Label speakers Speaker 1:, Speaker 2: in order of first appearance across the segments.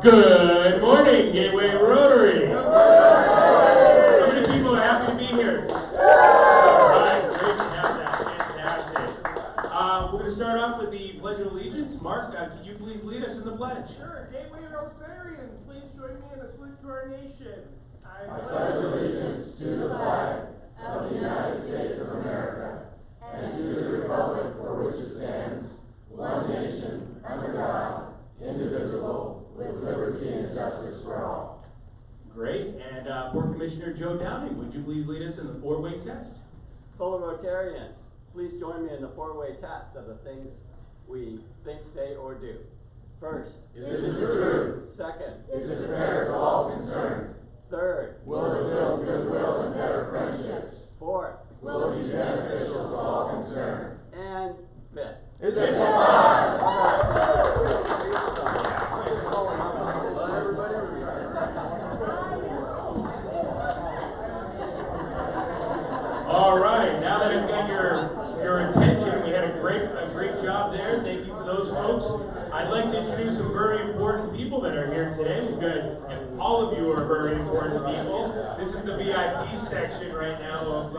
Speaker 1: Good morning, Gateway Rotary. How many people are happy to be here? All right, great to have that. Fantastic. We're going to start off with the Pledge of Allegiance. Mark, can you please lead us in the pledge?
Speaker 2: Sure. Gateway Rotarians, please join me in a salute to our nation.
Speaker 3: I pledge allegiance to the flag of the United States of America and to the republic for which it stands, one nation, under God, indivisible, with liberty and justice for all.
Speaker 1: Great. And Board Commissioner Joe Downing, would you please lead us in the four-way test?
Speaker 4: Fellow Rotarians, please join me in the four-way test of the things we think, say, or do. First,
Speaker 3: Is it the truth?
Speaker 4: second,
Speaker 3: Is it fair to all concerned?
Speaker 4: third,
Speaker 3: Will it build goodwill and better friendships?
Speaker 4: fourth,
Speaker 3: Will it be beneficial to all concerned?
Speaker 4: and fifth.
Speaker 3: Is it fun?
Speaker 1: All right, now that I've got your attention, we had a great job there. Thank you for those folks. I'd like to introduce some very important people that are here today. We've got, and all of you are very important people. This is the VIP section right now of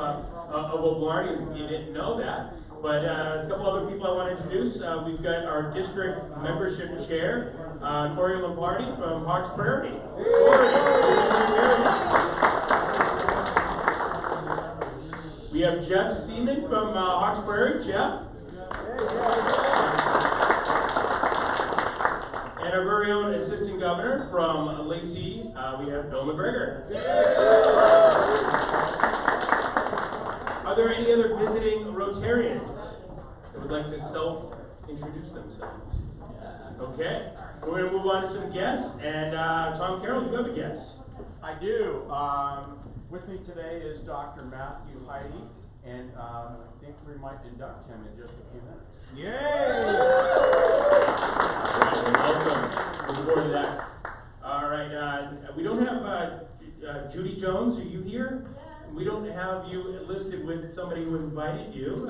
Speaker 1: Oblardi, if you didn't know that. But a couple other people I want to introduce. We've got our district membership chair, Corey Lombardi from Hawks Prairie. We have Jeff Seaman from Hawks Prairie. Jeff. And our very own assistant governor from Lacey, we have Bill McGregor. Are there any other visiting Rotarians that would like to self-introduce themselves? Okay, we're going to move on to some guests. And Tom Carroll, you have a guest.
Speaker 5: I do. With me today is Dr. Matthew Heidi, and I think we might induct him in just a few minutes. Yay!
Speaker 1: Welcome. Looking forward to that. All right, we don't have Judy Jones. Are you here?
Speaker 6: Yes.
Speaker 1: We don't have you listed with somebody who invited you.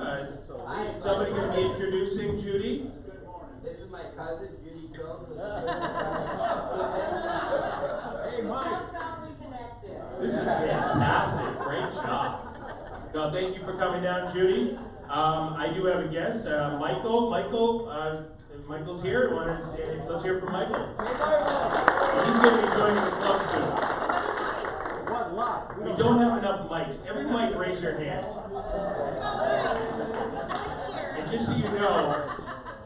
Speaker 1: Somebody going to be introducing Judy?
Speaker 7: Good morning. This is my cousin, Judy Jones.
Speaker 5: Hey, Mike.
Speaker 6: Just got reconnected.
Speaker 1: This is fantastic. Great job. No, thank you for coming down, Judy. I do have a guest, Michael. Michael's here. Let's hear from Michael. He's going to be joining the club soon.
Speaker 5: What luck.
Speaker 1: We don't have enough mics. Every mic, raise your hand. And just so you know,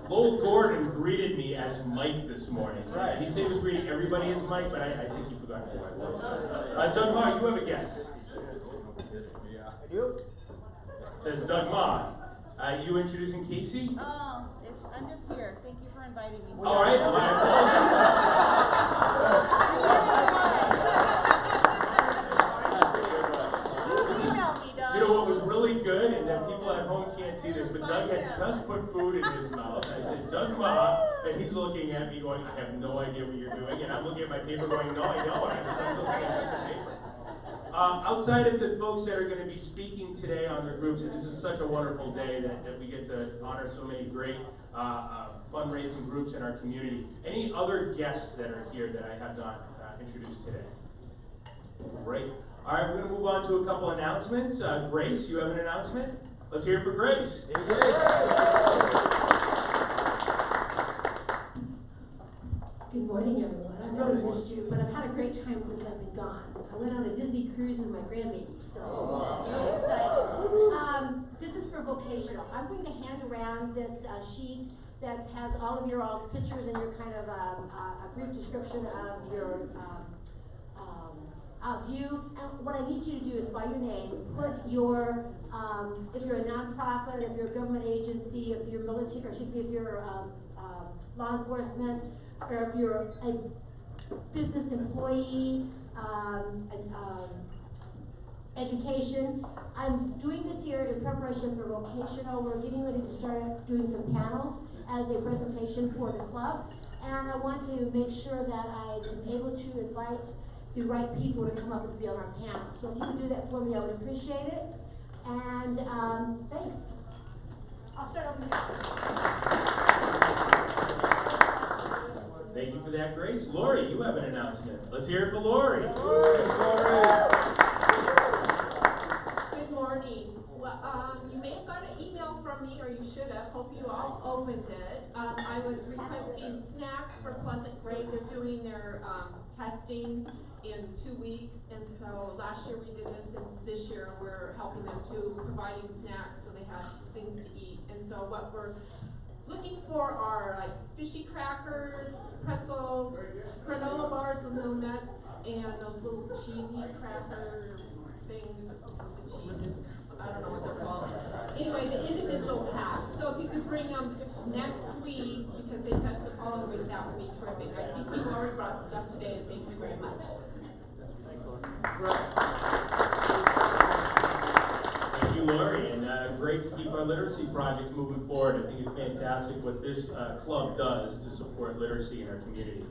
Speaker 1: Lowell Gordon greeted me as Mike this morning.
Speaker 5: Right.
Speaker 1: He said he was greeting everybody as Mike, but I think he forgot to do my voice. Doug Ma, you have a guest.
Speaker 5: I do.
Speaker 1: It says Doug Ma. You introducing Casey?
Speaker 6: I'm just here. Thank you for inviting me.
Speaker 1: All right, my apologies. You know what was really good, and that people at home can't see this, but Doug had just put food in his mouth. I said, Doug Ma, and he's looking at me going, I have no idea what you're doing, and I'm looking at my paper going, no, I don't. I'm looking at a piece of paper. Outside of the folks that are going to be speaking today on their groups, and this is such a wonderful day that we get to honor so many great fundraising groups in our community. Any other guests that are here that I have not introduced today? Great. All right, we're going to move on to a couple announcements. Grace, you have an announcement? Let's hear it for Grace.
Speaker 8: Good morning, everyone. I've really missed you, but I've had a great time since I've been gone. I went on a Disney cruise with my grandbaby, so I'm excited. This is for vocational. I'm going to hand around this sheet that has all of your all's pictures and your kind of a brief description of your of you. And what I need you to do is, by your name, put your if you're a nonprofit, if you're a government agency, if you're military, or excuse me, if you're law enforcement, or if you're a business employee, education. I'm doing this here in preparation for vocational. We're getting ready to start doing some panels as a presentation for the club, and I want to make sure that I am able to invite the right people to come up and be on our panel. So if you would do that for me, I would appreciate it. And thanks. I'll start over here.
Speaker 1: Thank you for that, Grace. Lori, you have an announcement. Let's hear it for Lori.
Speaker 9: Good morning. Well, you may have got an email from me, or you should have. Hope you all opened it. I was requesting snacks for Pleasant Grade. They're doing their testing in 2 weeks, and so last year we did this, and this year we're helping them too, providing snacks so they have things to eat. And so what we're looking for are like fishy crackers, pretzels, granola bars with no nuts, and those little cheesy cracker things with the cheese. I don't know what they're called. Anyway, the individual packs. So if you could bring them next week, because they test the following week, that would be terrific. I see people already brought stuff today, and thank you very much.
Speaker 1: Thank you, Lori, and great to keep our literacy projects moving forward. I think it's fantastic what this club does to support literacy in our community.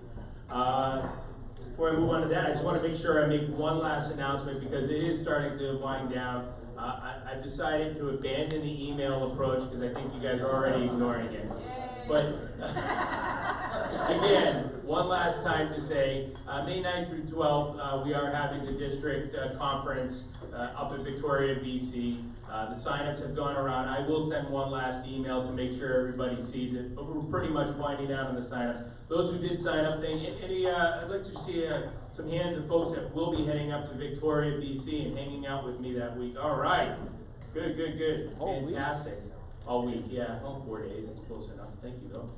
Speaker 1: Before I move on to that, I just want to make sure I make one last announcement because it is starting to wind down. I've decided to abandon the email approach because I think you guys are already ignoring it. But again, one last time to say, May 9th through 12th, we are having the district conference up in Victoria, BC. The signups have gone around. I will send one last email to make sure everybody sees it, but we're pretty much winding down on the signups. Those who did sign up, I'd like to see some hands of folks that will be heading up to Victoria, BC and hanging out with me that week. All right, good, fantastic. All week, yeah, 4 days, it's close enough. Thank you, though.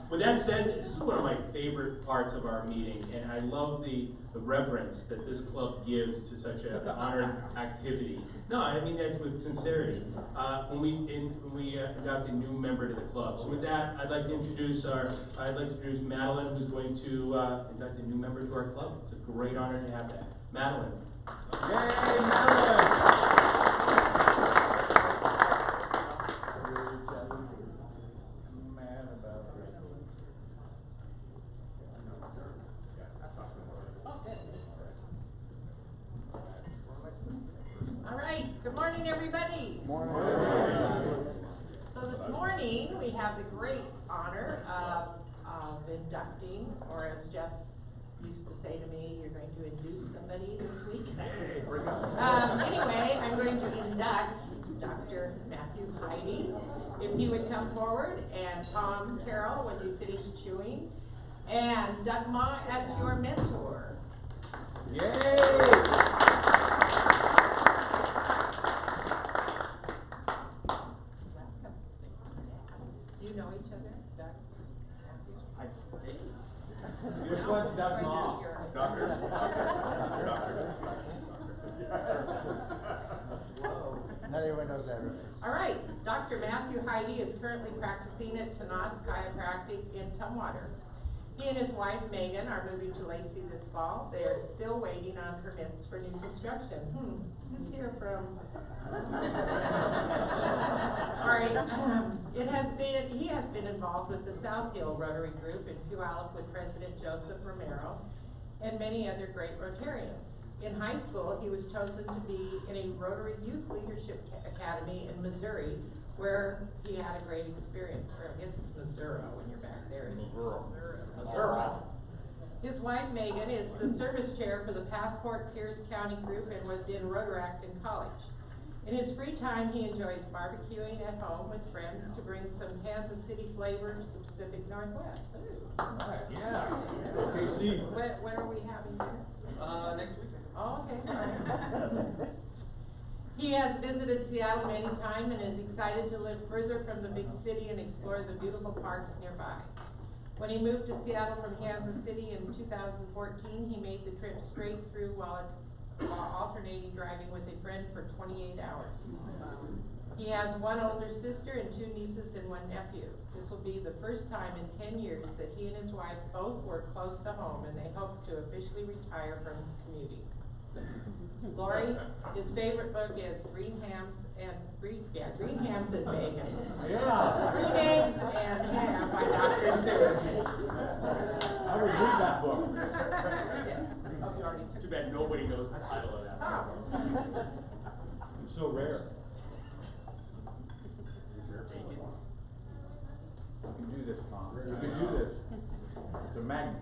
Speaker 1: With that said, this is one of my favorite parts of our meeting, and I love the reverence that this club gives to such an honored activity. No, I mean that's with sincerity. When we induct a new member to the club. So with that, I'd like to introduce Madeline, who's going to induct a new member to our club. It's a great honor to have that. Madeline.
Speaker 5: Yay, Madeline!
Speaker 10: All right, good morning, everybody.
Speaker 5: Morning.
Speaker 10: So this morning, we have the great honor of inducting, or as Jeff used to say to me, you're going to induce somebody this week. Anyway, I'm going to induct Dr. Matthew Heidi, if he would come forward, and Tom Carroll when you finish chewing, and Doug Ma as your mentor.
Speaker 5: Yay!
Speaker 10: Do you know each other, Doug?
Speaker 5: Which one's Doug Ma?
Speaker 3: Doctor. Not everyone knows that reference.
Speaker 10: All right, Dr. Matthew Heidi is currently practicing at Tanas Chiropractic in Tumwater. He and his wife Megan are moving to Lacey this fall. They are still waiting on permits for new construction. Who's here from? All right, he has been involved with the South Hill Rotary Group in Puyallup with President Joseph Romero and many other great Rotarians. In high school, he was chosen to be in a Rotary Youth Leadership Academy in Missouri, where he had a great experience. Or I guess it's Missouri when you're back there. Missouri. His wife Megan is the service chair for the Passport Pierce County Group and was in Rotaract in college. In his free time, he enjoys barbecuing at home with friends to bring some Kansas City flavor to the Pacific Northwest.
Speaker 5: Right. Yeah. KC.
Speaker 10: When are we having dinner?
Speaker 7: Next week.
Speaker 10: Oh, okay, all right. He has visited Seattle many times and is excited to live further from the big city and explore the beautiful parks nearby. When he moved to Seattle from Kansas City in 2014, he made the trip straight through while alternating driving with a friend for 28 hours. He has one older sister and 2 nieces and 1 nephew. This will be the first time in 10 years that he and his wife both work close to home, and they hope to officially retire from commuting. Lori, his favorite book is Green Hams and Bacon.
Speaker 5: Yeah.
Speaker 10: Green Eggs and Ham by Dr. Seuss.
Speaker 5: I would read that book.
Speaker 10: Yeah. Oh, you already took
Speaker 1: Too bad nobody knows the title of that.
Speaker 10: Oh.
Speaker 5: It's so rare. You can do this Tom. You can do this. It's a magnet.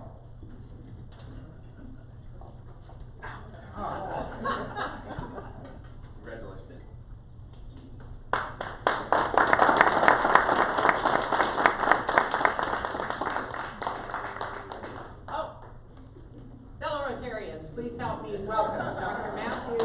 Speaker 4: Congratulations.
Speaker 10: Oh, fellow Rotarians, please help me welcome Dr. Matthew.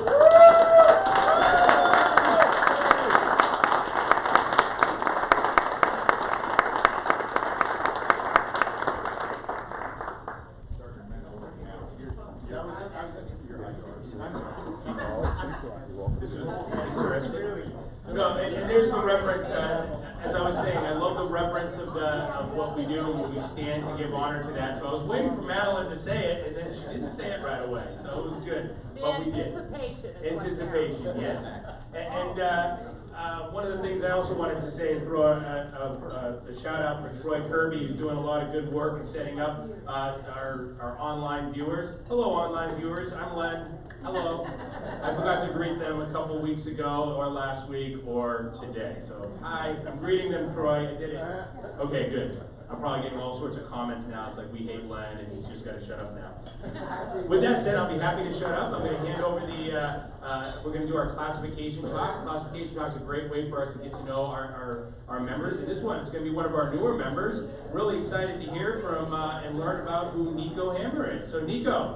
Speaker 1: No, and there's the reference, as I was saying, I love the reference of what we do when we stand to give honor to that. So I was waiting for Madeline to say it, and then she didn't say it right away, so it was good. But we did. Anticipation, yes. And one of the things I also wanted to say is throw a shout out for Troy Kirby, who's doing a lot of good work in setting up our online viewers. Hello, online viewers. I'm Len. Hello. I forgot to greet them a couple weeks ago, or last week, or today. So, hi, I'm greeting them, Troy. I did it. Okay, good. I'm probably getting all sorts of comments now. It's like, we hate Len, and he's just got to shut up now. With that said, I'll be happy to shut up. I'm going to hand over we're going to do our classification talk. Classification talk is a great way for us to get to know our members. And this one, it's going to be one of our newer members. Really excited to hear from and learn about who Nico Hammer is. So, Nico!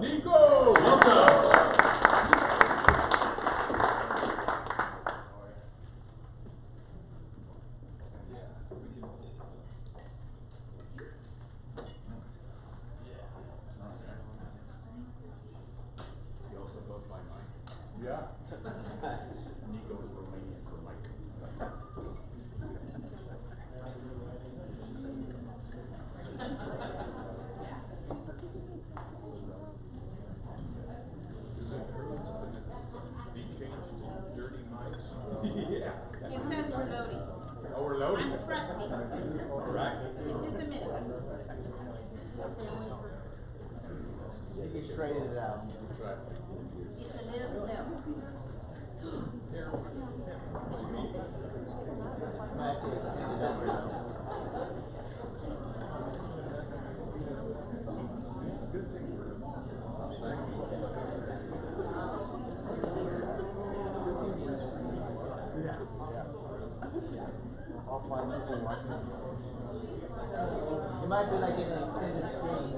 Speaker 1: Welcome!
Speaker 5: Yeah. Nico is Romanian for Mike. He changed to dirty mics. Yeah.
Speaker 6: It says we're loading.
Speaker 5: Oh, we're loading.
Speaker 6: I'm trusty.
Speaker 5: All right.
Speaker 6: It's just a minute.
Speaker 3: You can straighten it out.
Speaker 5: That's right.
Speaker 6: It's a little slow.
Speaker 3: Might have to extend it out now. It might be like an extended screen.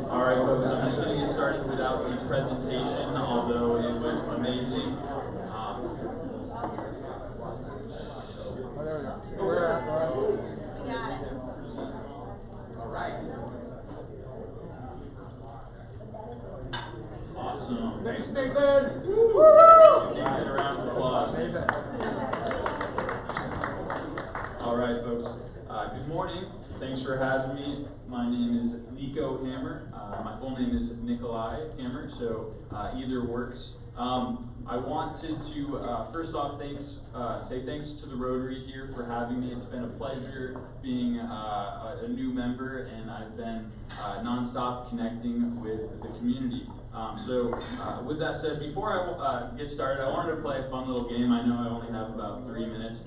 Speaker 11: All right, folks, I'm just going to get started without the presentation, although it was amazing.
Speaker 6: We got it.
Speaker 11: All right. Awesome.
Speaker 5: Thanks, Nathan!
Speaker 11: Nathan, a round of applause. All right, folks. Good morning. Thanks for having me. My name is Nico Hammer. My full name is Nikolai Hammer, so either works. I wanted to first off say thanks to the Rotary here for having me. It's been a pleasure being a new member, and I've been nonstop connecting with the community. With that said, before I get started, I wanted to play a fun little game. I know I only have about 3 minutes,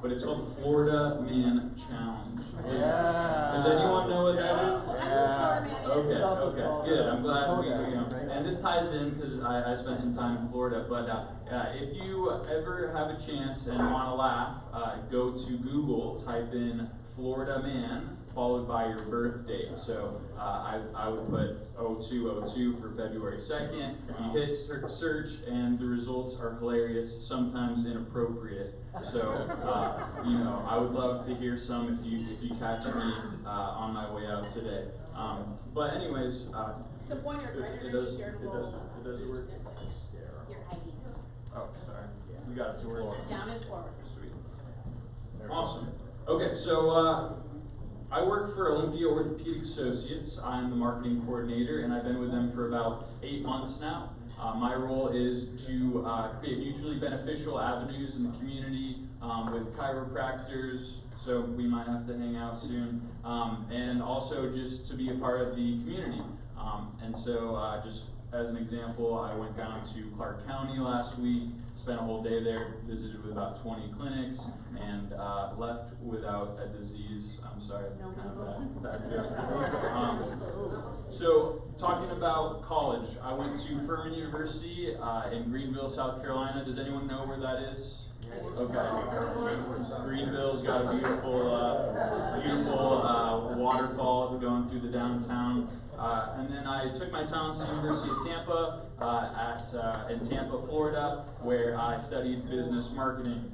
Speaker 11: but it's called the Florida Man Challenge. Does anyone know what that is? Okay, good. I'm glad we and this ties in because I spent some time in Florida. But if you ever have a chance and want to laugh, go to Google, type in Florida Man, followed by your birth date. So I would put 0202 for February 2nd. You hit search, and the results are hilarious, sometimes inappropriate. So I would love to hear some if you catch me on my way out today. But anyways,
Speaker 6: The pointer's right
Speaker 11: it
Speaker 6: underneath
Speaker 11: does
Speaker 6: your
Speaker 11: work.
Speaker 6: your ID.
Speaker 11: Oh, sorry. We got it to work.
Speaker 6: Down is forward.
Speaker 11: Sweet. Awesome. Okay, so I work for Olympia Orthopedic Associates. I'm the marketing coordinator, and I've been with them for about 8 months now. My role is to create mutually beneficial avenues in the community with chiropractors, so we might have to hang out soon, and also just to be a part of the community. And so just as an example, I went down to Clark County last week, spent a whole day there, visited with about 20 clinics, and left without a disease. I'm sorry, kind of bad joke. So talking about college, I went to Furman University in Greenville, South Carolina. Does anyone know where that is? Okay. Greenville's got a beautiful waterfall going through the downtown. And then I took my talents to the University of Tampa in Tampa, Florida, where I studied business marketing.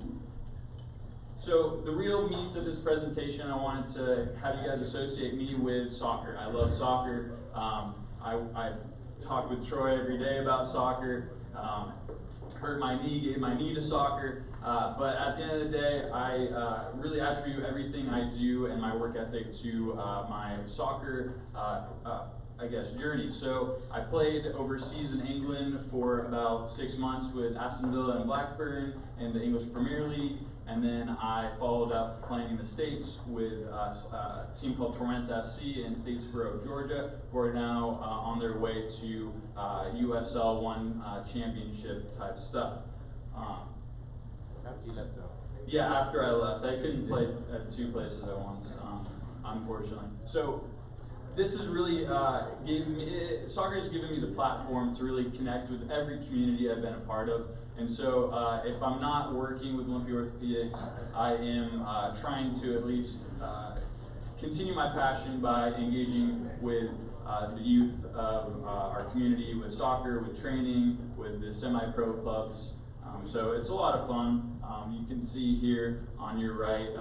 Speaker 11: So the real meat of this presentation, I wanted to have you guys associate me with soccer. I love soccer. I talk with Troy every day about soccer. Hurt my knee, gave my knee to soccer. But at the end of the day, I really attribute everything I do and my work ethic to my soccer, journey. So I played overseas in England for about 6 months with Aston Villa and Blackburn in the English Premier League. And then I followed up playing in the States with a team called Torrance FC in Statesboro, Georgia, who are now on their way to USL One championship type stuff.
Speaker 5: After you left though.
Speaker 11: Yeah, after I left. I couldn't play at 2 places at once, unfortunately. So this is really soccer has given me the platform to really connect with every community I've been a part of. And so if I'm not working with Olympia Orthopedics, I am trying to at least continue my passion by engaging with the youth of our community with soccer, with training, with the semi-pro clubs. So it's a lot of fun. You can see here on your right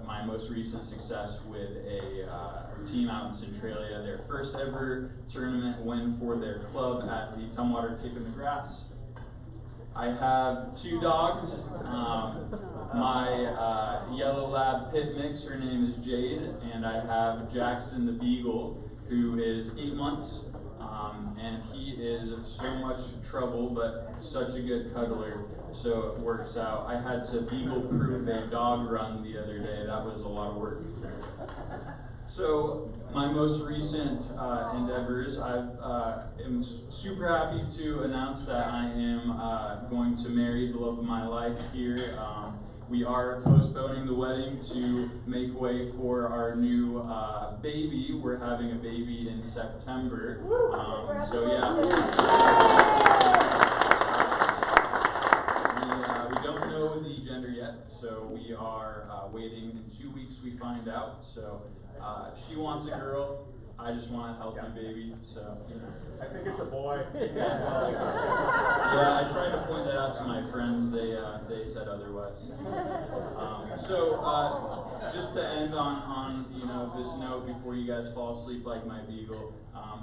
Speaker 11: my most recent success with a team out in Centralia, their first ever tournament win for their club at the Tumwater Kick in the Grass. I have 2 dogs. My yellow lab pit mix, her name is Jade, and I have Jackson the Beagle, who is 8 months, and he is so much trouble, but such a good cuddler, so it works out. I had to beagle-proof a dog run the other day. That was a lot of work. So my most recent endeavors, I am super happy to announce that I am going to marry the love of my life here. We are postponing the wedding to make way for our new baby. We're having a baby in September. So yeah. We don't know the gender yet, so we are waiting. In 2 weeks we find out. So she wants a girl. I just want a healthy baby, so.
Speaker 5: I think it's a boy.
Speaker 11: Yeah, I tried to point that out to my friends. They said otherwise. Just to end on this note before you guys fall asleep like my beagle,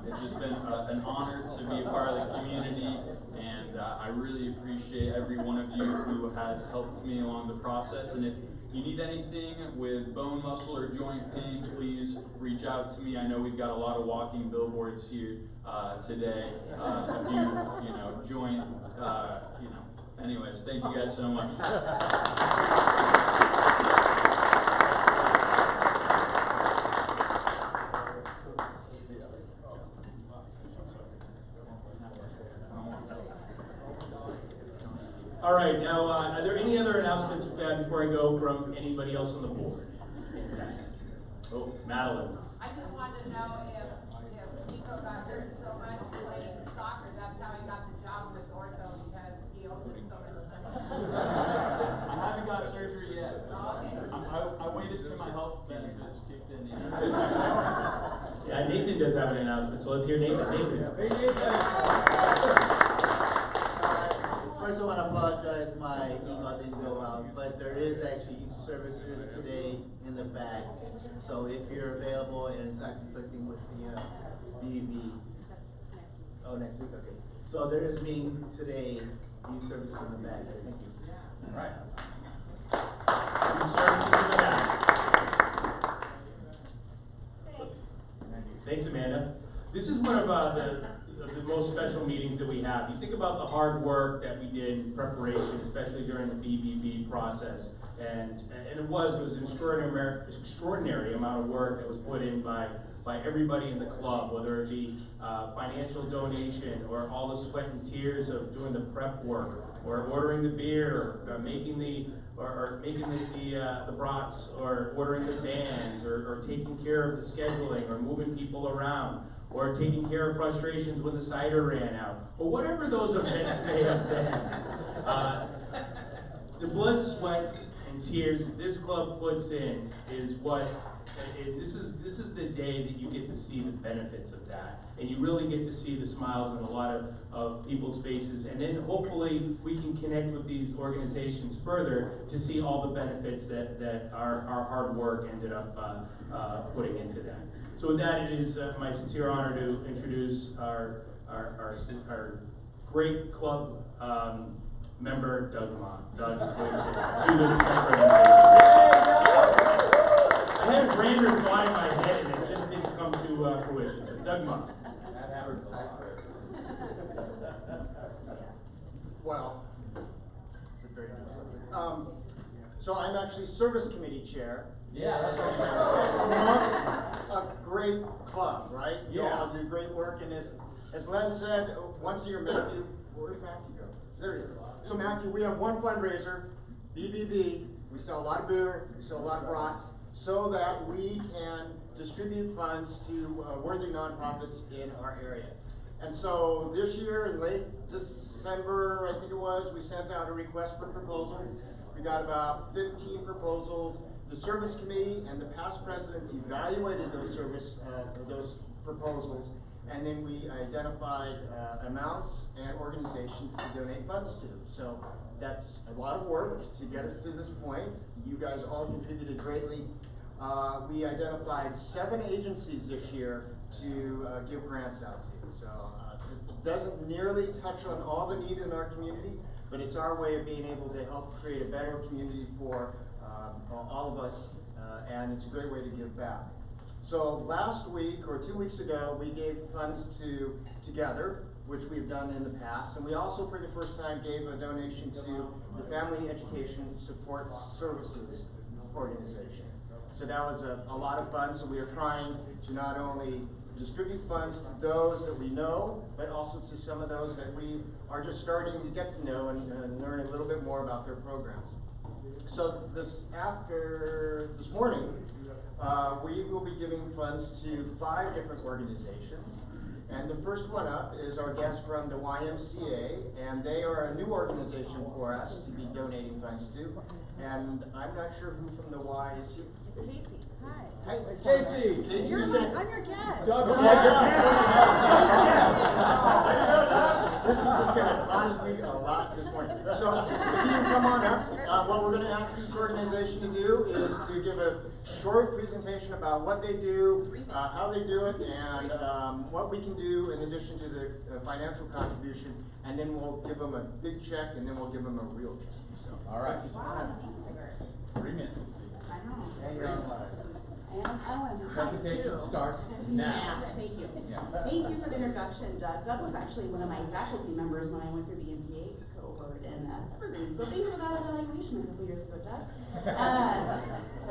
Speaker 11: it's just been an honor to be a part of the community, and I really appreciate every one of you who has helped me along the process. And if you need anything with bone, muscle, or joint pain, please reach out to me. I know we've got a lot of walking billboards here today. If you joint, anyways, thank you guys so much.
Speaker 1: All right, now, are there any other announcements before I go from anybody else on the board? Oh, Madeline.
Speaker 9: I just wanted to know if Nico got hurt so much playing soccer, that's how he got the job with ortho, because he owed him so much money.
Speaker 11: I haven't got surgery yet.
Speaker 9: Oh, okay.
Speaker 11: I waited till my health benefits kicked in.
Speaker 1: Yeah, Nathan does have an announcement, so let's hear Nathan.
Speaker 3: Hey, Nathan. First, I want to apologize, my email didn't go out, but there is actually youth services today in the back. So if you're available and it's not conflicting with the BB. Oh, next week, okay. So there is meeting today, youth services in the back. Thank you.
Speaker 1: All right. Youth services in the back. This is one of the most special meetings that we have. You think about the hard work that we did in preparation, especially during the BBB process. And it was an extraordinary amount of work that was put in by everybody in the club, whether it be financial donation or all the sweat and tears of doing the prep work, or ordering the beer, or making the brats, or ordering the bands, or taking care of the scheduling, or moving people around, or taking care of frustrations when the cider ran out, or whatever those events may have been. The blood, sweat, and tears this club puts in is what, this is the day that you get to see the benefits of that. And you really get to see the smiles on a lot of people's faces. And then hopefully we can connect with these organizations further to see all the benefits that our hard work ended up putting into that. So with that, it is my sincere honor to introduce our great club member, Doug Mott. Doug is going to do the presentation. I had a grander thought in my head and it just didn't come to fruition. So Doug Mott.
Speaker 3: Well, it's a very good subject. So I'm actually service committee chair.
Speaker 5: Yeah, that's what
Speaker 3: Amongst a great club, right? You
Speaker 5: Yeah.
Speaker 3: all do great work, and as Len said, once a year, Matthew, where did Matthew go? There you go. So Matthew, we have one fundraiser, BBB. We sell a lot of beer, we sell a lot of brats, so that we can distribute funds to worthy nonprofits in our area. And so this year, in late December, I think it was, we sent out a request for proposal. We got about 15 proposals. The service committee and the past presidents evaluated those proposals, and then we identified amounts and organizations to donate funds to. So that's a lot of work to get us to this point. You guys all contributed greatly. We identified 7 agencies this year to give grants out to. So it doesn't nearly touch on all the need in our community, but it's our way of being able to help create a better community for all of us, and it's a great way to give back. So last week, or 2 weeks ago, we gave funds to Together, which we've done in the past, and we also, for the first time, gave a donation to the Family Education Support Services organization. So that was a lot of fun. So we are trying to not only distribute funds to those that we know, but also to some of those that we are just starting to get to know and learn a little bit more about their programs. So this morning, we will be giving funds to 5 different organizations. And the first one up is our guest from the YMCA, and they are a new organization for us to be donating funds to. And I'm not sure who from the Y is here.
Speaker 6: It's Casey. Hi.
Speaker 3: Hi,
Speaker 5: Casey.
Speaker 3: Casey.
Speaker 6: I'm your guest.
Speaker 5: Doug,
Speaker 3: This is just gonna cost me a lot this morning. So, if you can come on up, what we're gonna ask each organization to do is to give a short presentation about what they do, how they do it, and what we can do in addition to the financial contribution, and then we'll give them a big check, and then we'll give them a real check. So,
Speaker 5: all right.
Speaker 6: Wow.
Speaker 5: 3 minutes.
Speaker 6: I know.
Speaker 5: And you're on live.
Speaker 12: Presentation
Speaker 5: starts now.
Speaker 12: Thank you.
Speaker 5: Yeah.
Speaker 12: Thank you for the introduction, Doug. Doug was actually one of my faculty members when I went through the MBA cohort in Evergreen. So thanks for that evaluation a couple years ago, Doug.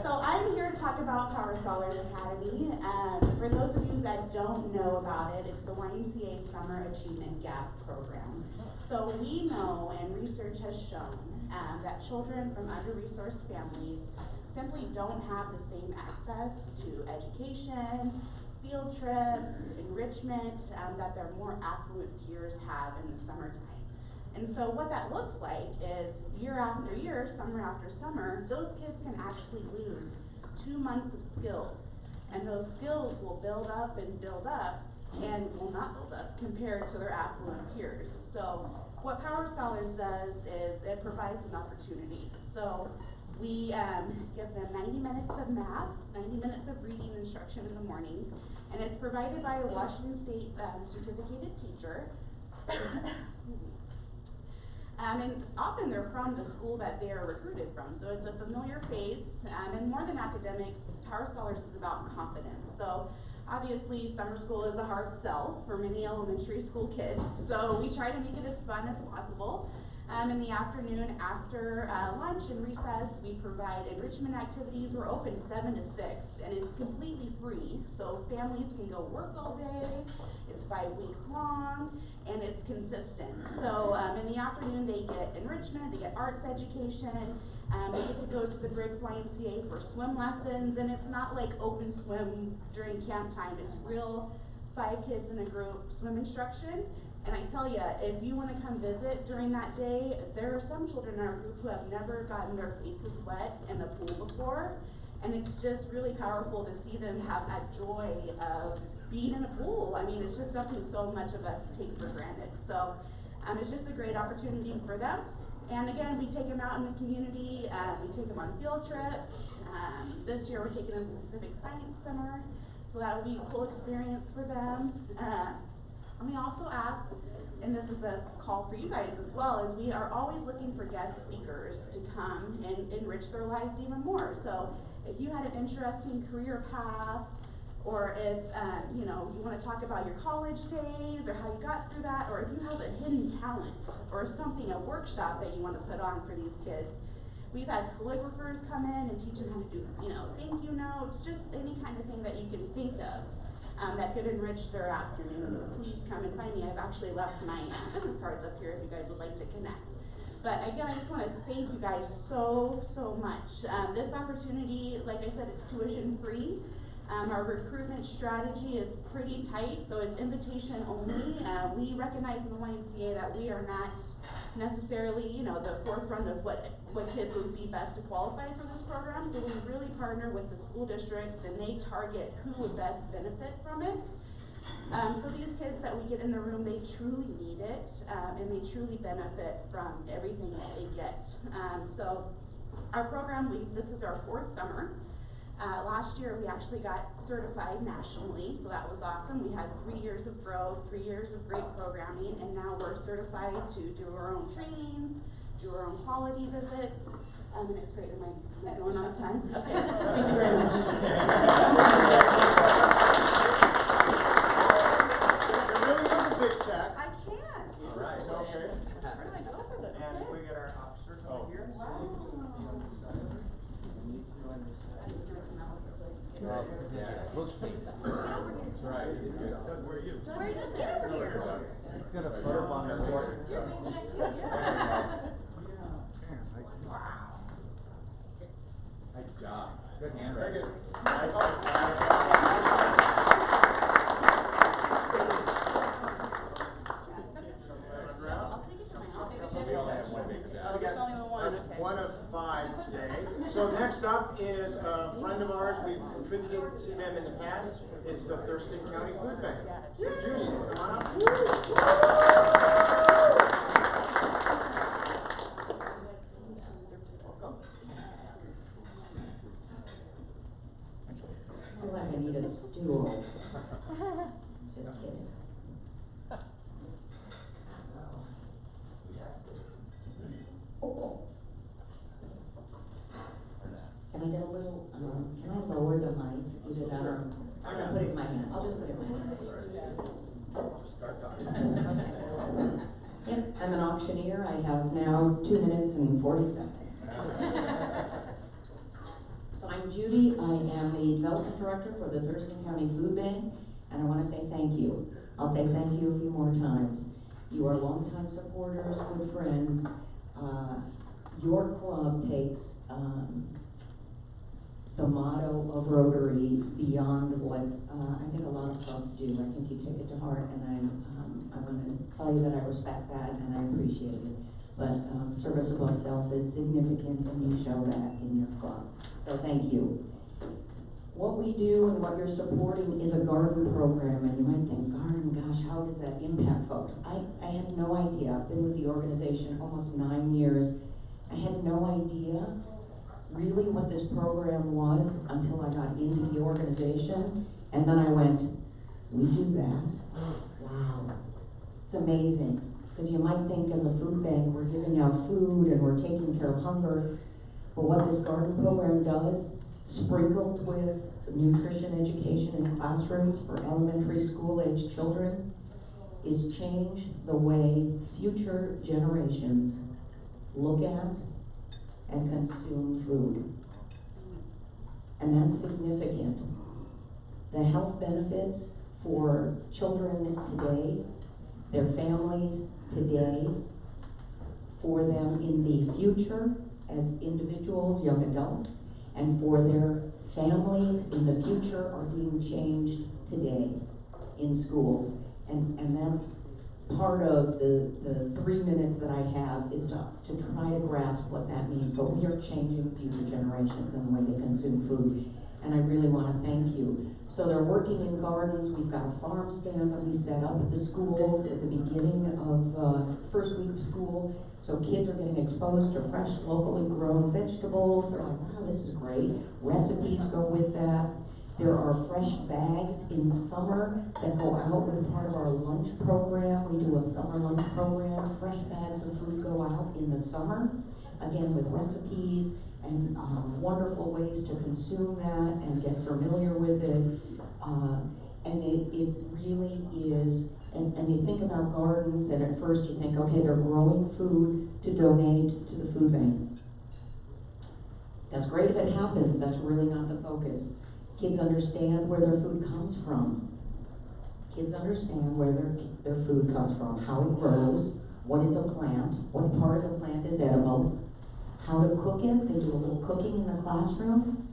Speaker 12: So I'm here to talk about Power Scholars Academy. For those of you that don't know about it, it's the YMCA Summer Achievement Gap Program. So we know, and research has shown, that children from under-resourced families simply don't have the same access to education, field trips, enrichment, that their more affluent peers have in the summertime. And so what that looks like is year after year, summer after summer, those kids can actually lose 2 months of skills. And those skills will build up and will not build up compared to their affluent peers. So what Power Scholars does is it provides an opportunity. So we give them 90 minutes of math, 90 minutes of reading instruction in the morning, and it's provided by a Washington State certificated teacher. Excuse me. And often they're from the school that they are recruited from, so it's a familiar face. And more than academics, Power Scholars is about confidence. So Obviously, summer school is a hard sell for many elementary school kids, so we try to make it as fun as possible. In the afternoon, after lunch and recess, we provide enrichment activities. We're open 7 to 6, and it's completely free, so families can go work all day. It's 5 weeks long, and it's consistent. So in the afternoon, they get enrichment, they get arts education, they get to go to the Briggs YMCA for swim lessons, and it's not like open swim during camp time. It's real 5 kids in a group swim instruction. And I tell you, if you want to come visit during that day, there are some children in our group who have never gotten their faces wet in the pool before. And it's just really powerful to see them have that joy of being in a pool. I mean, it's just something so much of us take for granted. So it's just a great opportunity for them. And again, we take them out in the community. We take them on field trips. This year, we're taking them to the Civic Science Center. So that would be a cool experience for them. And we also ask, and this is a call for you guys as well, is we are always looking for guest speakers to come and enrich their lives even more. So if you had an interesting career path, or if you know, you want to talk about your college days or how you got through that, or if you have a hidden talent or something, a workshop that you want to put on for these kids. We've had calligraphers come in and teach them how to do, you know, thank you notes, just any kind of thing that you can think of. That could enrich their afternoon. Please come and find me. I've actually left my business cards up here if you guys would like to connect. But again, I just want to thank you guys so much. This opportunity, like I said, it's tuition free. Our recruitment strategy is pretty tight, so it's invitation only. We recognize in the YMCA that we are not necessarily, you know, the forefront of what kids would be best to qualify for this program. So we really partner with the school districts, and they target who would best benefit from it. So these kids that we get in the room, they truly need it, and they truly benefit from everything that they get. So our program, this is our 4th summer. Last year we actually got certified nationally, so that was awesome. We had 3 years of growth, 3 years of great programming, and now we're certified to do our own trainings, do our own quality visits, and it's great. Am I going on time? Okay, thank you very much.
Speaker 5: It really is a big check.
Speaker 12: I can.
Speaker 5: All right. Okay.
Speaker 12: Where do I go for this?
Speaker 5: And we get our officers over here.
Speaker 12: Wow.
Speaker 3: Close please.
Speaker 11: That's right.
Speaker 5: Doug, where are you?
Speaker 12: Where are you getting here?
Speaker 3: He's gonna put up on the board.
Speaker 12: You're being checked too, yeah.
Speaker 3: Wow.
Speaker 11: Nice job.
Speaker 3: Good hand.
Speaker 5: Very good.
Speaker 12: I'll take it to my office.
Speaker 11: We only have one big
Speaker 12: Oh,
Speaker 11: job.
Speaker 12: there's only one, okay.
Speaker 5: One of 5 today. So next up is a friend of ours. We've contributed to them in the past. It's the Thurston County Food Bank. So Judy, come on up.
Speaker 13: I feel like I need a stool. Just kidding. Can I get a little, can I lower the mic? Either that or I'm gonna put it in my hand. I'll just put it in my hand. Yep, I'm an auctioneer. I have now 2 minutes and 40 seconds. So I'm Judy. I am the development director for the Thurston County Food Bank, and I want to say thank you. I'll say thank you a few more times. You are longtime supporters, good friends. Your club takes the motto of Rotary beyond what I think a lot of clubs do. I think you take it to heart, and I want to tell you that I respect that and I appreciate it. But service above self is significant, and you show that in your club. So thank you. What we do and what you're supporting is a garden program, and you might think, garden, gosh, how does that impact folks? I had no idea. I've been with the organization almost 9 years. I had no idea really what this program was until I got into the organization, and then I went, we do that? Wow. It's amazing, because you might think as a food bank, we're giving out food and we're taking care of hunger, but what this garden program does, sprinkled with nutrition education in classrooms for elementary school age children is change the way future generations look at and consume food. And that's significant. The health benefits for children today, their families today, for them in the future as individuals, young adults, and for their families in the future are being changed today in schools. And that's part of the 3 minutes that I have is to try to grasp what that means. But we are changing future generations and the way they consume food. And I really want to thank you. So they're working in gardens. We've got a farm stand that we set up at the schools at the beginning of first week of school. So kids are getting exposed to fresh, locally grown vegetables. They're like, wow, this is great. Recipes go with that. There are fresh bags in summer that go out with part of our lunch program. We do a summer lunch program. Fresh bags of food go out in the summer, again with recipes and wonderful ways to consume that and get familiar with it. And it really is, and you think about gardens, and at first you think, okay, they're growing food to donate to the food bank. That's great if it happens. That's really not the focus. Kids understand where their food comes from. Kids understand where their food comes from, how it grows, what is a plant, what part of the plant is edible, how to cook it. They do a little cooking in the classroom.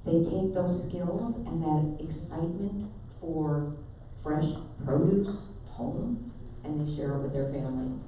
Speaker 13: They take those skills and that excitement for fresh produce home, and they share it with their families.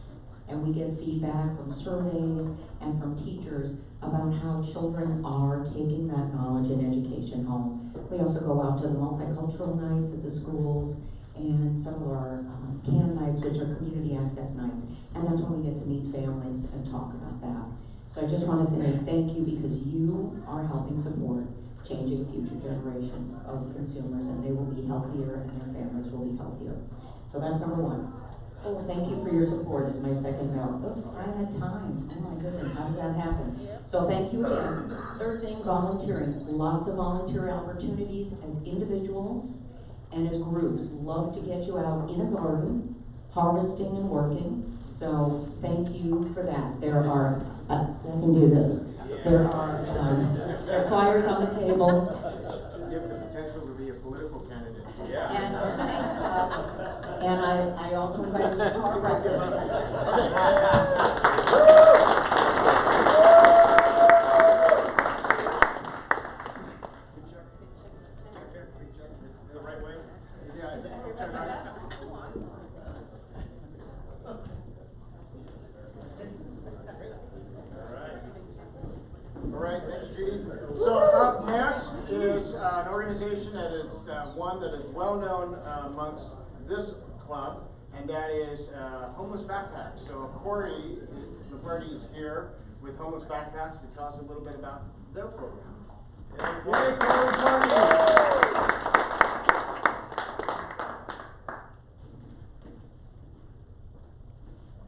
Speaker 13: And we get feedback from surveys and from teachers about how children are taking that knowledge and education home. We also go out to the multicultural nights at the schools and some of our CAN nights, which are community access nights. And that's when we get to meet families and talk about that. So I just want to say thank you, because you are helping support changing future generations of consumers, and they will be healthier and their families will be healthier. So that's number one. Oh, thank you for your support is my second note. Oh, I had time. Oh my goodness, how does that happen? So thank you again. Third thing, volunteering. Lots of volunteer opportunities as individuals and as groups. Love to get you out in a garden, harvesting and working. So thank you for that. There are, so I can do this. There are flyers on the table.
Speaker 5: You have the potential to be a political candidate.
Speaker 13: And I also invite you to our breakfast.
Speaker 5: The right way? Yeah, I think we'll turn right. All right, thank you, Judy. So up next is an organization that is one that is well known amongst this club, and that is Homeless Backpacks. So Corey McCarty is here with Homeless Backpacks to tell us a little bit about their program. Yay, Corey!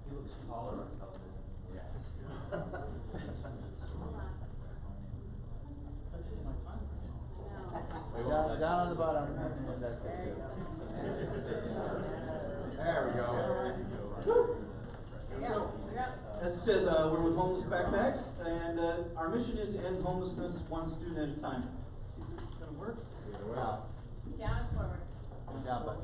Speaker 5: He looks taller on television. Yeah. Down on the bottom. There we go.
Speaker 14: So, as it says, we're with Homeless Backpacks, and our mission is to end homelessness one student at a time. See if this is going to work.
Speaker 6: Down and forward.
Speaker 14: Down button.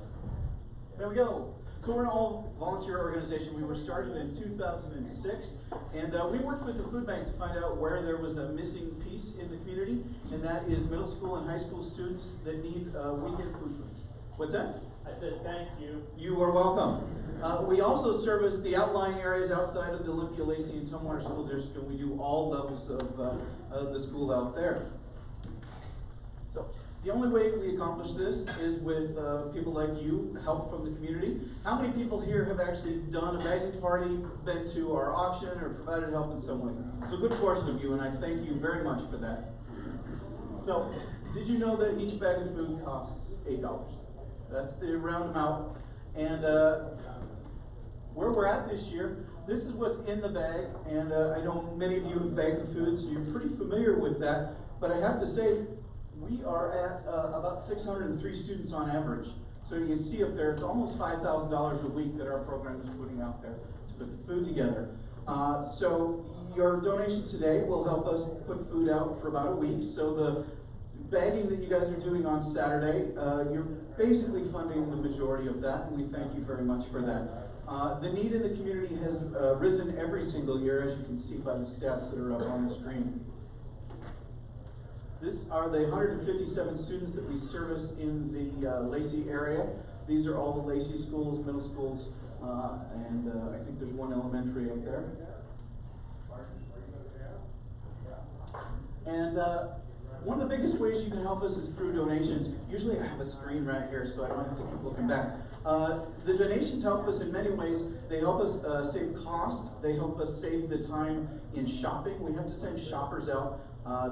Speaker 14: There we go. So we're an all-volunteer organization. We were started in 2006, and we worked with the food bank to find out where there was a missing piece in the community, and that is middle school and high school students that need weekend food. What's that?
Speaker 1: I said thank you.
Speaker 14: You are welcome. We also service the outlying areas outside of the Olympia, Lacey, and Tumwater School District, and we do all levels of the school out there. So, the only way we accomplish this is with people like you, help from the community. How many people here have actually done a bagging party, been to our auction, or provided help in some way? It's a good portion of you, and I thank you very much for that. So, did you know that each bag of food costs $8? That's the round amount. And where we're at this year, this is what's in the bag, and I know many of you have bagged the food, so you're pretty familiar with that. But I have to say, we are at about 603 students on average. So you can see up there, it's almost $5,000 a week that our program is putting out there to put the food together. So your donation today will help us put food out for about a week. So the bagging that you guys are doing on Saturday, you're basically funding the majority of that, and we thank you very much for that. The need in the community has risen every single year, as you can see by the stats that are up on the screen. These are the 157 students that we service in the Lacey area. These are all the Lacey schools, middle schools, and I think there's one elementary up there. And one of the biggest ways you can help us is through donations. Usually I have a screen right here, so I don't have to keep looking back. The donations help us in many ways. They help us save cost. They help us save the time in shopping. We have to send shoppers out.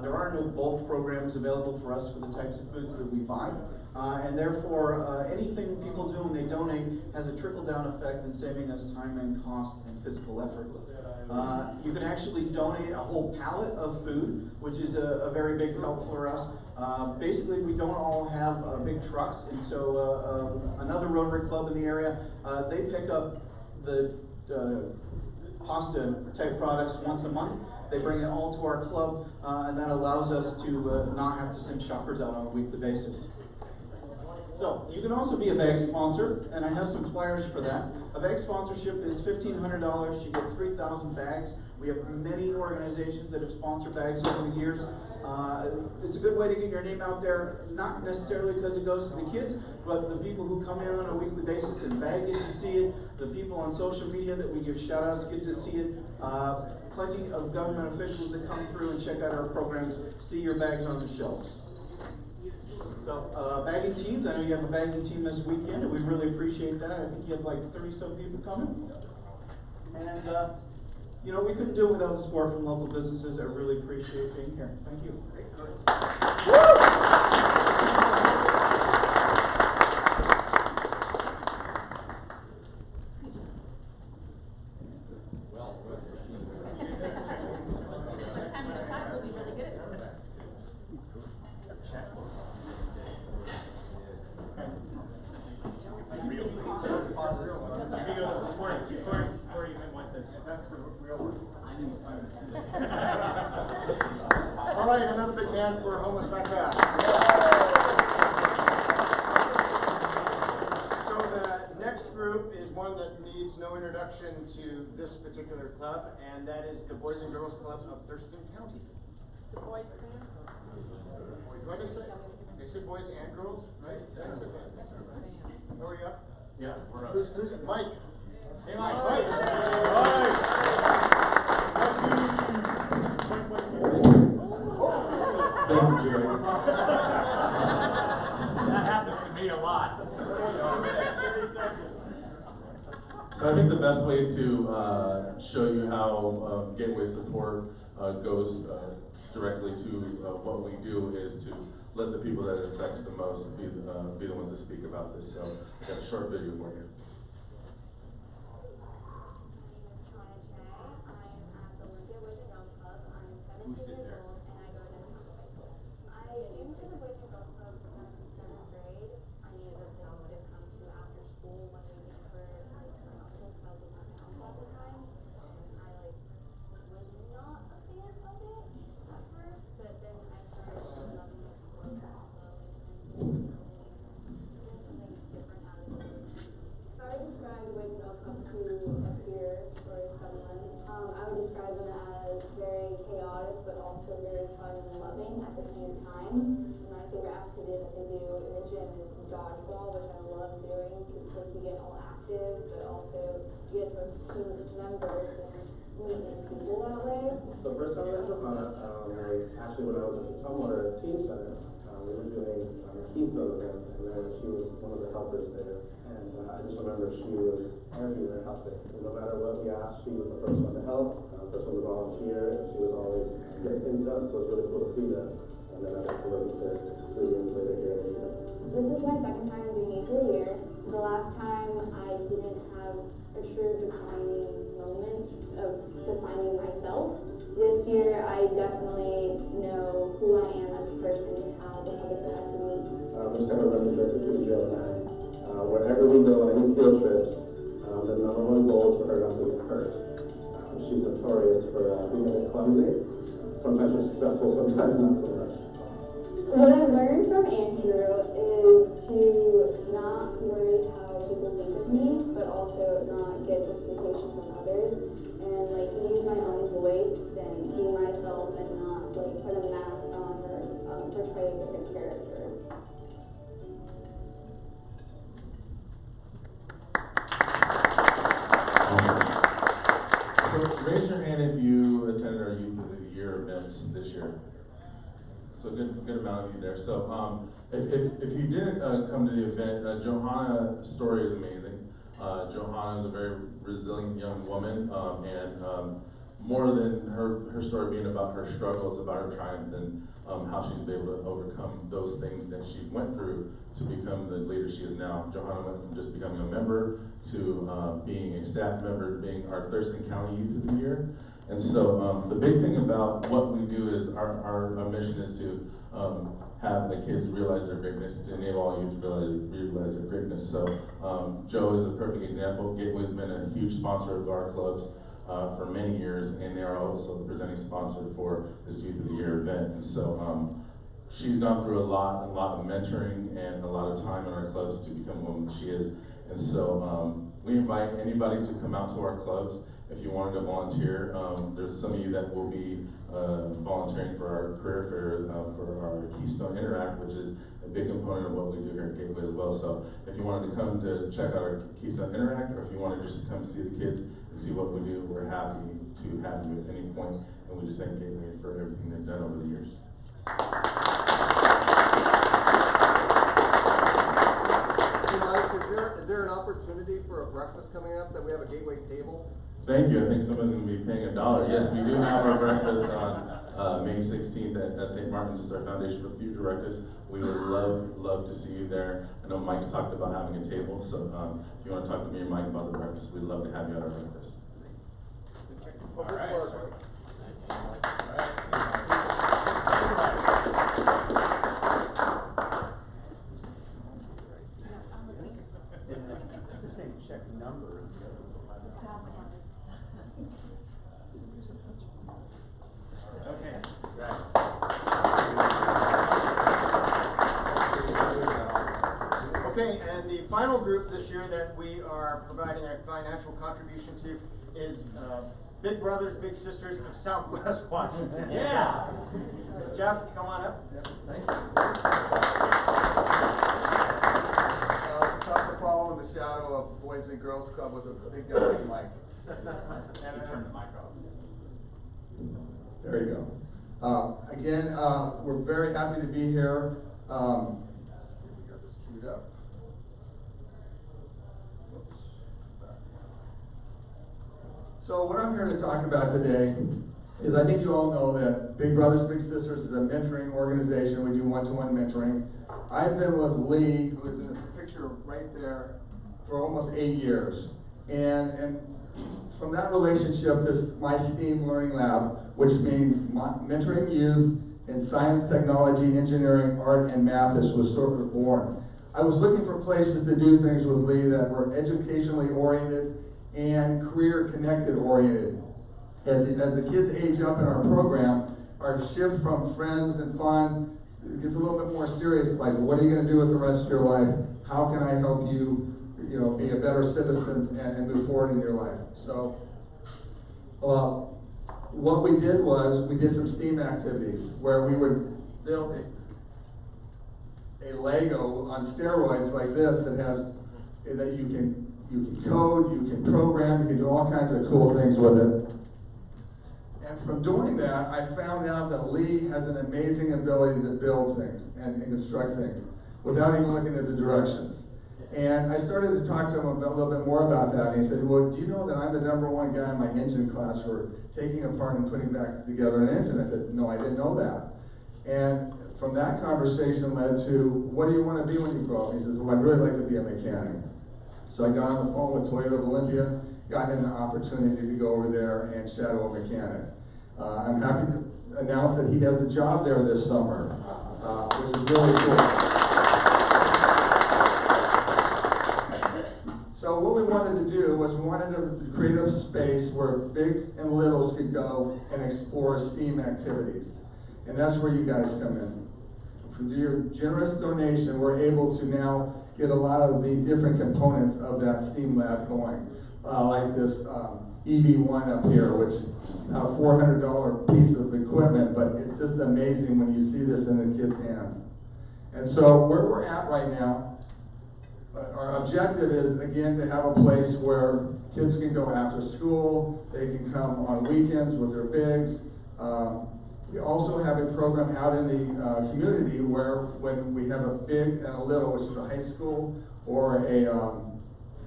Speaker 14: There are no bulk programs available for us for the types of foods that we buy. And therefore, anything people do when they donate has a trickle-down effect in saving us time and cost and physical effort. You can actually donate a whole pallet of food, which is a very big help for us. Basically, we don't all have big trucks, and so another Rotary club in the area, they pick up the pasta type products once a month. They bring it all to our club, and that allows us to not have to send shoppers out on a weekly basis. So, you can also be a bag sponsor, and I have some flyers for that. A bag sponsorship is $1,500. You get 3,000 bags. We have many organizations that have sponsored bags over the years. It's a good way to get your name out there, not necessarily because it goes to the kids, but the people who come in on a weekly basis and bag get to see it. The people on social media that we give shout outs get to see it. Plenty of government officials that come through and check out our programs, see your bags on the shelves. So, bagging teams, I know you have a bagging team this weekend, and we really appreciate that. I think you have like 30-some people coming. And, you know, we couldn't do it without the support from local businesses. I really appreciate being here. Thank you.
Speaker 5: All right, another big hand for Homeless Backpack. So the next group is one that needs no introduction to this particular club, and that is the Boys and Girls Club of Thurston County.
Speaker 10: The boys band?
Speaker 5: What did I say? They said boys and girls, right? That's it. Are we up?
Speaker 1: Yeah, we're up.
Speaker 5: Who's it? Mike.
Speaker 1: Hey, Mike.
Speaker 15: Thank you, Jerry.
Speaker 1: That happens to me a lot.
Speaker 15: So I think the best way to show you how Gateway support goes directly to what we do is to let the people that it affects the most be the ones to speak about this. So I got a short video for you.
Speaker 16: Describe them as very chaotic, but also very fun and loving at the same time. My favorite activity that they do in the gym is dodgeball, which I love doing. It's like you get all active, but also you get from team members and meet new people that way.
Speaker 17: So first time I met Johanna was actually when I was at the Tumwater Teen Center. We were doing a Keystone event, and then she was one of the helpers there. And I just remember she was everywhere helping. And no matter what we asked, she was the first one to help, first one to volunteer, and she was always getting things done. So it was really cool to see that. And then I got to work with her 3 years later here at Nina.
Speaker 16: This is my second time doing it for a year. The last time I didn't have a true defining moment of defining myself. This year, I definitely know who I am as a person and how this affected me.
Speaker 17: Just kind of reminiscent between Joe and I. Wherever we go on any field trips, the number one goal is for her not to get hurt. She's notorious for being a bit clumsy. Sometimes we're successful, sometimes not so much.
Speaker 16: What I've learned from Andrew is to not worry how people think of me, but also not get justification from others, and like use my own voice and be myself and not like put a mask on or portray a different character.
Speaker 15: So raise your hand if you attended our Youth of the Year events this year. So good amount of you there. So if you didn't come to the event, Johanna's story is amazing. Johanna is a very resilient young woman, and more than her story being about her struggle, it's about her triumph and how she's been able to overcome those things that she went through to become the leader she is now. Johanna went from just becoming a member to being a staff member to being our Thurston County Youth of the Year. And so the big thing about what we do is our mission is to have the kids realize their greatness, to enable all youth to realize their greatness. So Joe is a perfect example. Gateway's been a huge sponsor of our clubs for many years, and they are also the presenting sponsor for this Youth of the Year event. And so she's gone through a lot of mentoring and a lot of time in our clubs to become the woman she is. And so we invite anybody to come out to our clubs. If you wanted to volunteer, there's some of you that will be volunteering for our career fair for our Keystone Interact, which is a big component of what we do here at Gateway as well. So if you wanted to come to check out our Keystone Interact, or if you wanted just to come see the kids and see what we do, we're happy to have you at any point, and we just thank Gateway for everything they've done over the years.
Speaker 18: Is there an opportunity for a breakfast coming up that we have a Gateway table?
Speaker 15: Thank you. I think someone's going to be paying $1. Yes, we do have our breakfast on May 16th at St. Martin's. It's our Foundation for Future Directors. We would love to see you there. I know Mike's talked about having a table, so if you want to talk to me and Mike about the breakfast, we'd love to have you at our breakfast.
Speaker 18: All right.
Speaker 4: It's the same check number as the other one.
Speaker 14: Okay.
Speaker 15: Right.
Speaker 5: Okay, and the final group this year that we are providing a financial contribution to is Big Brothers Big Sisters of Southwest Washington.
Speaker 14: Yeah.
Speaker 5: So Jeff, come on up.
Speaker 18: Yep, thank you. It's tough to follow in the shadow of Boys and Girls Club with a big guy like Mike.
Speaker 14: And turn the mic off.
Speaker 18: There you go. Again, we're very happy to be here. We got this queued up. So what I'm here to talk about today is, I think you all know that Big Brothers Big Sisters is a mentoring organization. We do one-to-one mentoring. I've been with Lee, who is in this picture right there, for almost 8 years. And from that relationship, my STEAM Learning Lab, which means mentoring youth in science, technology, engineering, art, and math, was sort of born. I was looking for places to do things with Lee that were educationally oriented and career-connected oriented. As the kids age up in our program, our shift from friends and fun gets a little bit more serious, like, what are you going to do with the rest of your life? How can I help you, be a better citizen and move forward in your life? So, what we did was, we did some STEAM activities where we would build a Lego on steroids like this that you can code, you can program, you can do all kinds of cool things with it. And from doing that, I found out that Lee has an amazing ability to build things and construct things without even looking at the directions. And I started to talk to him a little bit more about that, and he said, well, do you know that I'm the #1 guy in my engine class for taking apart and putting back together an engine? I said, no, I didn't know that. And from that conversation led to, what do you want to be when you grow up? He says, well, I'd really like to be a mechanic. So I got on the phone with Toyota of Olympia, got him the opportunity to go over there and shadow a mechanic. I'm happy to announce that he has a job there this summer, which is really cool. So what we wanted to do was we wanted to create a space where bigs and littles could go and explore STEAM activities. And that's where you guys come in. For your generous donation, we're able to now get a lot of the different components of that STEAM lab going. Like this EV1 up here, which is about a $400 piece of equipment, but it's just amazing when you see this in the kids' hands. And so where we're at right now, our objective is, again, to have a place where kids can go after school, they can come on weekends with their bigs. We also have a program out in the community where when we have a big and a little, which is a high school or a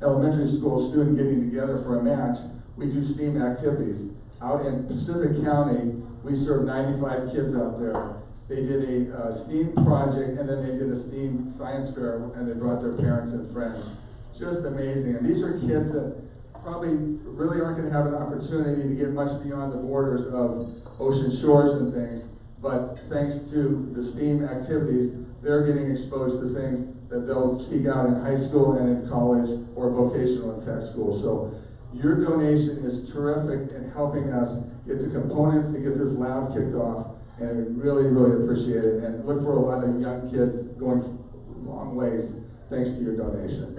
Speaker 18: elementary school student getting together for a match, we do STEAM activities. Out in Pacific County, we serve 95 kids out there. They did a STEAM project, and then they did a STEAM science fair, and they brought their parents and friends. Just amazing. And these are kids that probably really aren't going to have an opportunity to get much beyond the borders of ocean shores and things, but thanks to the STEAM activities, they're getting exposed to things that they'll seek out in high school and in college or vocational and tech school. So your donation is terrific in helping us get the components to get this lab kicked off, and we really, really appreciate it, and look for a lot of young kids going long ways thanks to your donation.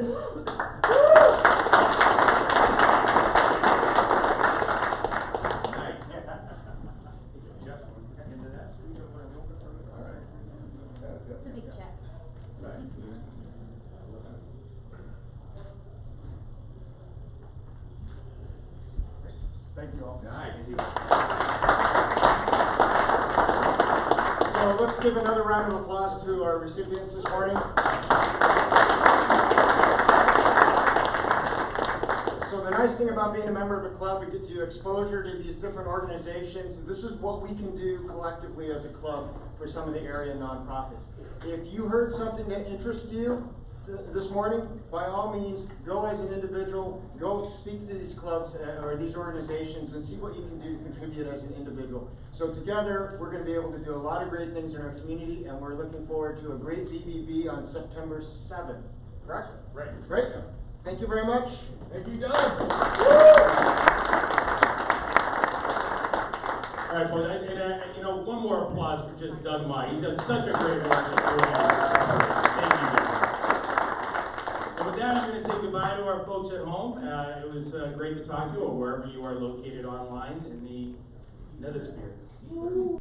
Speaker 8: It's a big check.
Speaker 5: Thank you all.
Speaker 1: Nice.
Speaker 5: So let's give another round of applause to our recipients this morning. So the nice thing about being a member of a club, it gets you exposure to these different organizations. This is what we can do collectively as a club for some of the area nonprofits. If you heard something that interests you this morning, by all means, go as an individual, go speak to these clubs or these organizations and see what you can do to contribute as an individual. So together, we're going to be able to do a lot of great things in our community, and we're looking forward to a great BBB on September 7th. Correct?
Speaker 1: Right.
Speaker 5: Great. Thank you very much.
Speaker 1: Thank you, Doug. All right, boys, and you know, one more applause for just Doug Mott. He does such a great work. Thank you, Doug. And with that, I'm going to say goodbye to our folks at home. It was great to talk to you, or wherever you are located online in the Nethersphere.